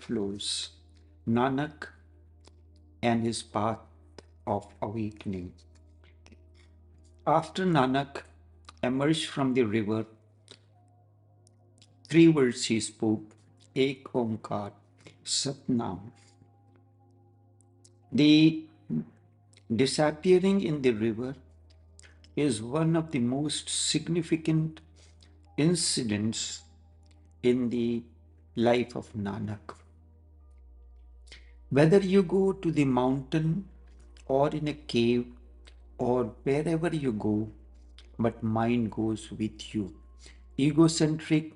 Overflows, Nanak and his path of awakening. After Nanak emerged from the river, three words he spoke, Ek Omkar, Satnam. The disappearing in the river is one of the most significant incidents in the life of Nanak. Whether you go to the mountain or in a cave or wherever you go, but mind goes with you. Egocentric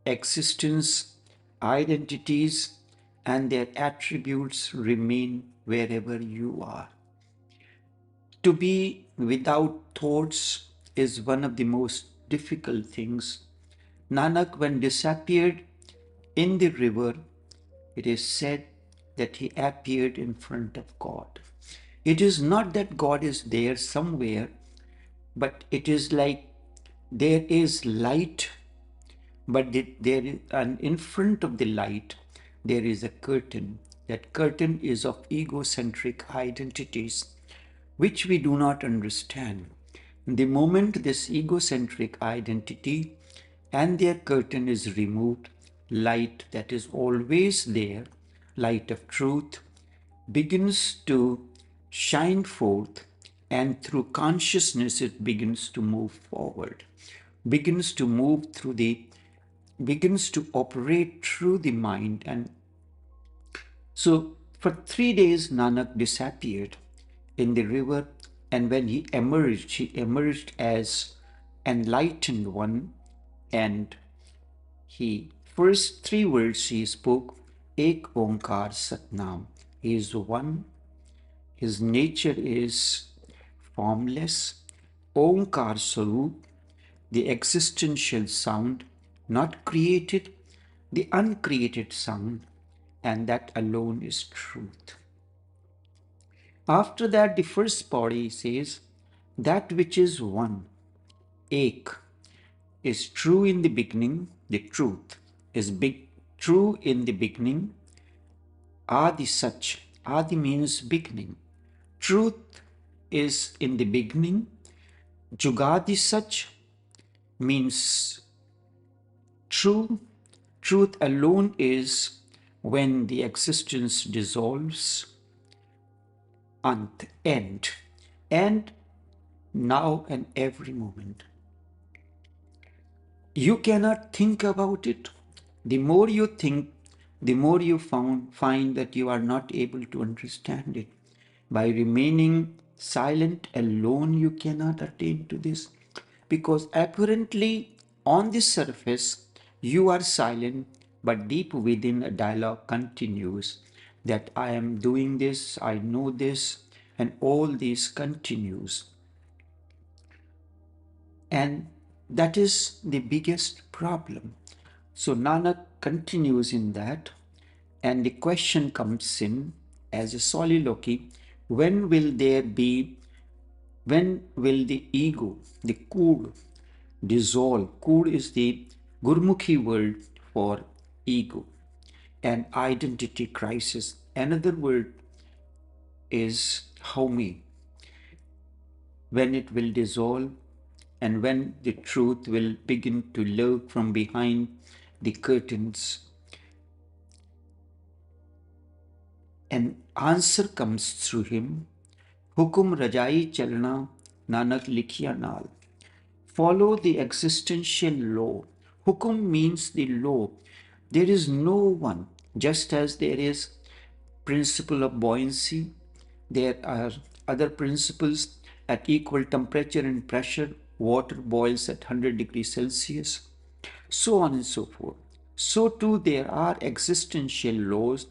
existence, identities, and their attributes remain wherever you are. To be without thoughts is one of the most difficult things. Nanak, when disappeared in the river, it is said that he appeared in front of God. It is not that God is there somewhere, but it is like there is light, but there is, and in front of the light, there is a curtain. That curtain is of egocentric identities, which we do not understand. The moment this egocentric identity and their curtain is removed, light that is always there, light of truth, begins to shine forth, and through consciousness it begins to move forward, begins to move through the, begins to operate through the mind. And so for 3 days Nanak disappeared in the river, and when he emerged as enlightened one, and he first three words he spoke, Ek Omkar Satnam. He is one. His nature is formless. Omkar Sarup, the existential sound, not created, the uncreated sound, and that alone is truth. After that, the first body says, that which is one, Ek, is true in the beginning, the truth is true in the beginning. Adi Sach, Adi means beginning. Truth is in the beginning. Jugadi Sach means true. Truth alone is when the existence dissolves. Ant, end. And now and every moment. You cannot think about it. The more you think, the more you find that you are not able to understand it. By remaining silent alone, you cannot attain to this, because apparently on the surface you are silent, but deep within a dialogue continues that I am doing this, I know this, and all this continues. And that is the biggest problem. So Nanak continues in that, and the question comes in as a soliloquy, when will there be, when will the ego, the kud, dissolve? Kud is the Gurmukhi word for ego and identity crisis. Another word is Haumi. When it will dissolve, and when the truth will begin to lurk from behind the curtains. An answer comes through him. Hukum Rajai Chalna Nanak Likhya Nal. Follow the existential law. Hukum means the law. There is no one, just as there is principle of buoyancy, there are other principles at equal temperature and pressure. Water boils at 100 degrees Celsius, so on and so forth. So too there are existential laws,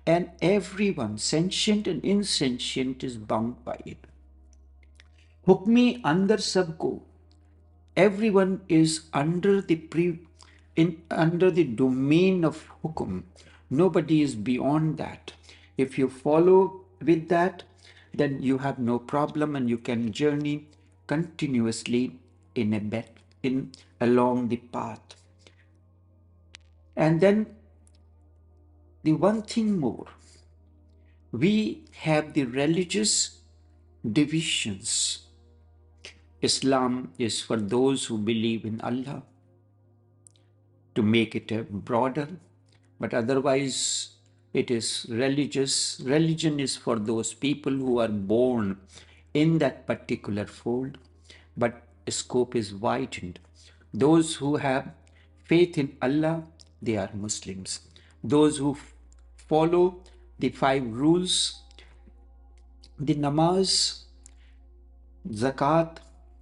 and everyone, sentient and insentient, is bound by it. Hukmi andar sabko. Everyone is under the under the domain of hukum. Nobody is beyond that. If you follow with that, then you have no problem, and you can journey continuously along the path. And then the one thing more, we have the religious divisions. Islam is for those who believe in Allah, to make it a broader, but otherwise it is religious. Religion is for those people who are born in that particular fold, but scope is widened. Those who have faith in Allah, they are Muslims. Those who follow the five rules, the namaz, zakat,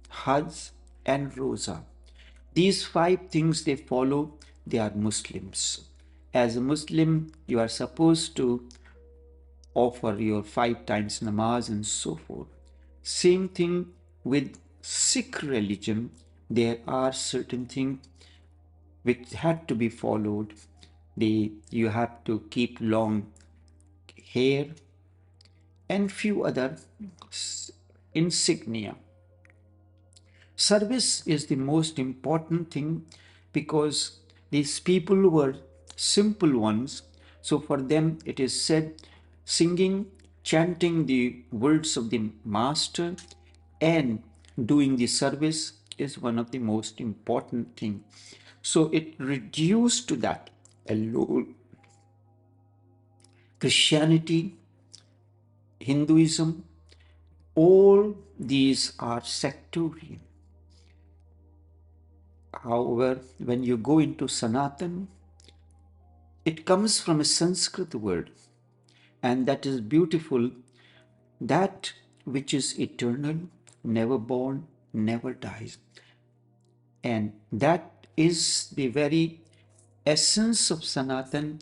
hajj, and roza. These five things they follow, they are Muslims. As a Muslim, you are supposed to offer your 5 times namaz and so forth. Same thing with Sikh religion. There are certain things which had to be followed. You have to keep long hair and few other insignia. Service is the most important thing because these people were simple ones. So for them it is said singing, chanting the words of the master and doing the service is one of the most important thing. So it reduced to that alone. Christianity, Hinduism, all these are sectarian. However, when you go into Sanatan, it comes from a Sanskrit word, and that is beautiful. That which is eternal, never born, never dies. And that is the very essence of Sanatan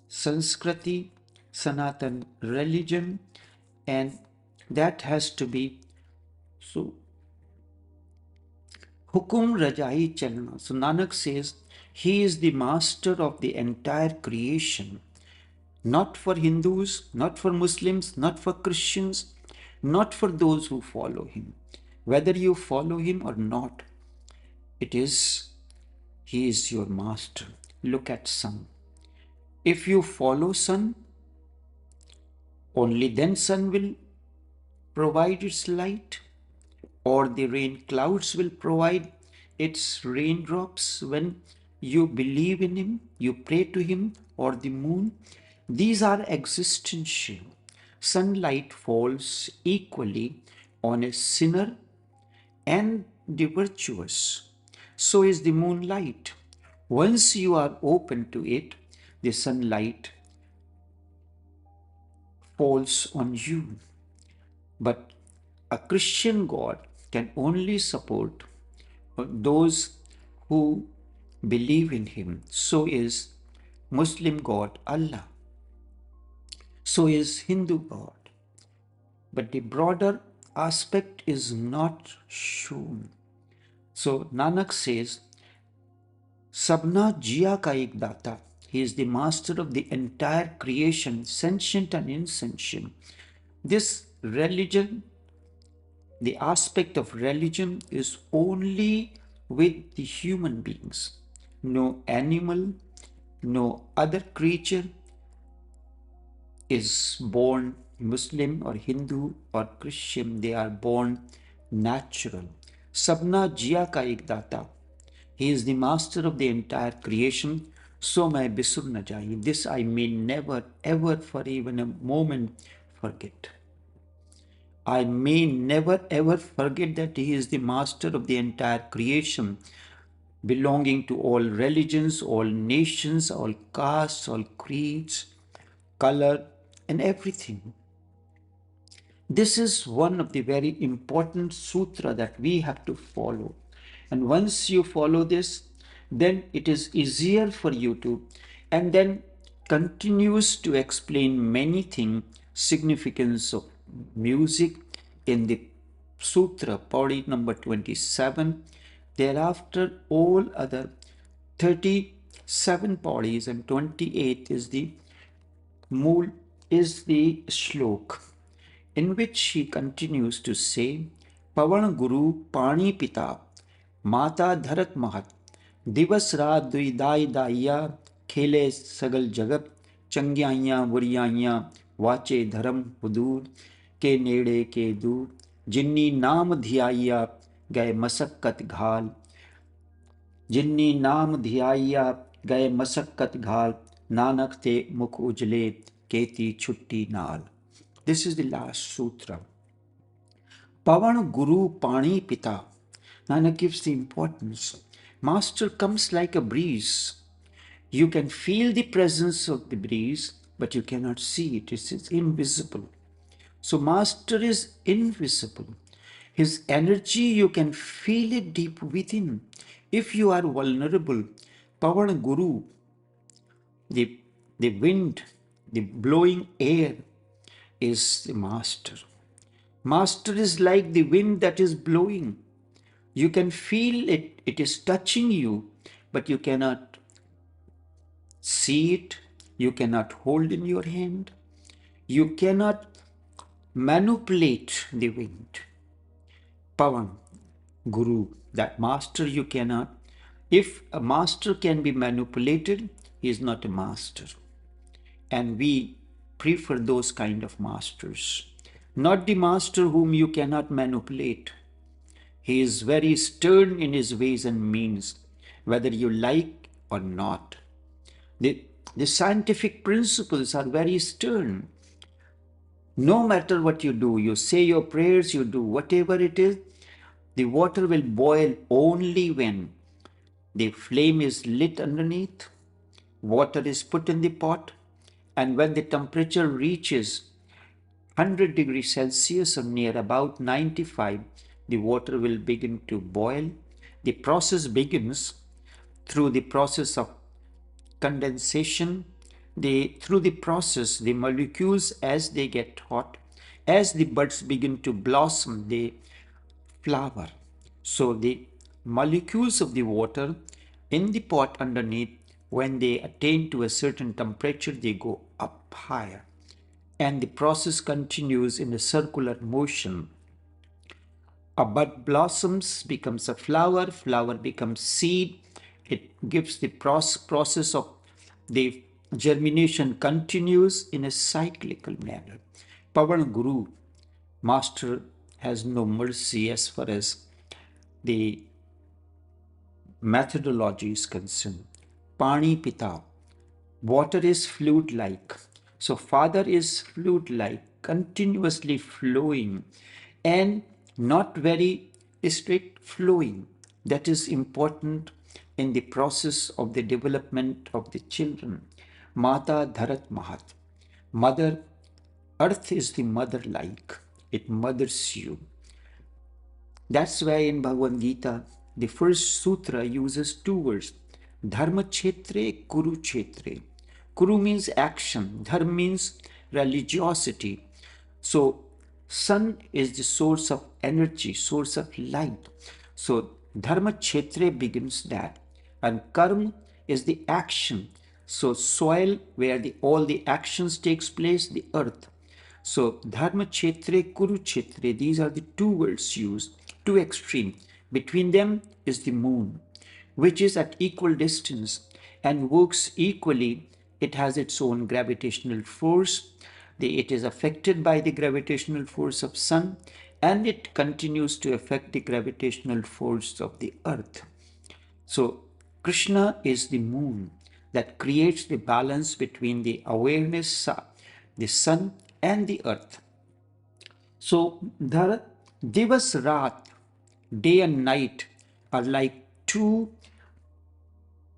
Sanskriti, Sanatan religion, and that has to be so. Hukum Rajai Chalna. So Nanak says he is the master of the entire creation, not for Hindus, not for Muslims, not for Christians, not for those who follow him. Whether you follow him or not, it is he is your master. Look at sun. If you follow sun, only then sun will provide its light, or the rain clouds will provide its raindrops when you believe in him, you pray to him, or the moon. These are existential. Sunlight falls equally on a sinner and the virtuous. So is the moonlight. Once you are open to it, the sunlight falls on you. But a Christian God can only support those who believe in him. So is Muslim God Allah. So is Hindu God. But the broader aspect is not shown. So Nanak says, Sabna Jia ka ek data. He is the master of the entire creation, sentient and insentient. This religion, the aspect of religion is only with the human beings. No animal, no other creature is born Muslim or Hindu or Christian. They are born natural. Sabna Jia ka ek data. He is the master of the entire creation. So mai bisur na jaye. This I may never ever for even a moment forget. I may never ever forget that he is the master of the entire creation, belonging to all religions, all nations, all castes, all creeds, color, and everything. This is one of the very important sutra that we have to follow. And once you follow this, then it is easier for you to, and then continues to explain many things, significance of music in the sutra, body number 27. Thereafter, all other 37 bodies and 28 is the mool, is the shlok, in which he continues to say, Pavan Guru Pani Pita, Mata Dharat Mahat, Divas Raat Duidai Daiya, Khele Sagal Jagat, ਚੰਗਿਆਈਆਂ ਬੁਰੀਆਈਆਂ ਵਾਚੇ ਧਰਮ ਹਦੂਰ ਕੇ ਨੇੜੇ ਕੇ ਦੂਰ ਜਿਨੀ ਨਾਮ ਧਿਆਈਆ ਗਏ ਮਸਕਤ ਘਾਲ ਜਿਨੀ ਨਾਮ ਧਿਆਈਆ ਗਏ ਮਸਕਤ ਘਾਲ ਨਾਨਕ ਤੇ ਮੁਖ ਉਜਲੇ ਕੇਤੀ ਛੁੱਟੀ ਨਾਲ. This is the last sutra. Pavan Guru Pani Pita. Nanak gives the importance. Master comes like a breeze. You can feel the presence of the breeze, but you cannot see it. It's invisible. So Master is invisible. His energy, you can feel it deep within. If you are vulnerable, Pavan Guru, the wind, the blowing air is the Master. Master is like the wind that is blowing. You can feel it, it is touching you, but you cannot see it, you cannot hold in your hand, you cannot manipulate the wind. Pavan, Guru, that master you cannot. If a master can be manipulated, he is not a master. And we prefer those kind of masters, not the master whom you cannot manipulate. He is very stern in his ways and means, whether you like or not. The scientific principles are very stern. No matter what you do, you say your prayers, you do whatever it is, the water will boil only when the flame is lit underneath, water is put in the pot, and when the temperature reaches 100 degrees Celsius or near about 95, the water will begin to boil. The process begins through the process of condensation. Through the process, the molecules, as they get hot, as the buds begin to blossom, they flower. So the molecules of the water in the pot underneath, when they attain to a certain temperature, they go up higher. And the process continues in a circular motion. A bud blossoms, becomes a flower, flower becomes seed. It gives the process of the germination continues in a cyclical manner. Pavan Guru, Master, has no mercy as far as the methodology is concerned. Pani Pita, water is fluid-like. So Father is fluid-like, continuously flowing and not very strict flowing. That is important in the process of the development of the children. Mata Dharat Mahat. Mother, earth is the mother-like. It mothers you. That's why in Bhagavad Gita, the first sutra uses two words. Dharma Kshetre, Kuru Kshetre. Kuru means action. Dharma means religiosity. So, sun is the source of energy, source of light. So, Dharma Kshetre begins that. And Karma is the action. So, soil where all the actions takes place, the earth. So, Dharma Kshetre, Kuru Kshetre, these are the two words used, two extreme. Between them is the moon, which is at equal distance and works equally. It has its own gravitational force. It is affected by the gravitational force of sun, and it continues to affect the gravitational force of the earth. So Krishna is the moon that creates the balance between the awareness, the sun and the earth. So Divas Rat, day and night, are like two.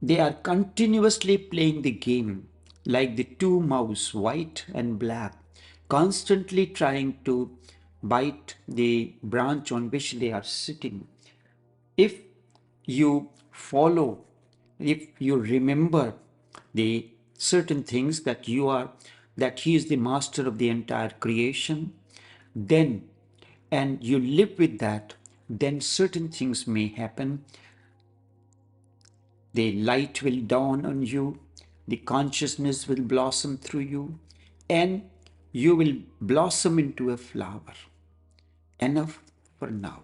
They are continuously playing the game, like the two mouse, white and black, constantly trying to bite the branch on which they are sitting. If you follow, if you remember the certain things that he is the master of the entire creation, then, and you live with that, then certain things may happen. The light will dawn on you, the consciousness will blossom through you, and you will blossom into a flower. Enough for now.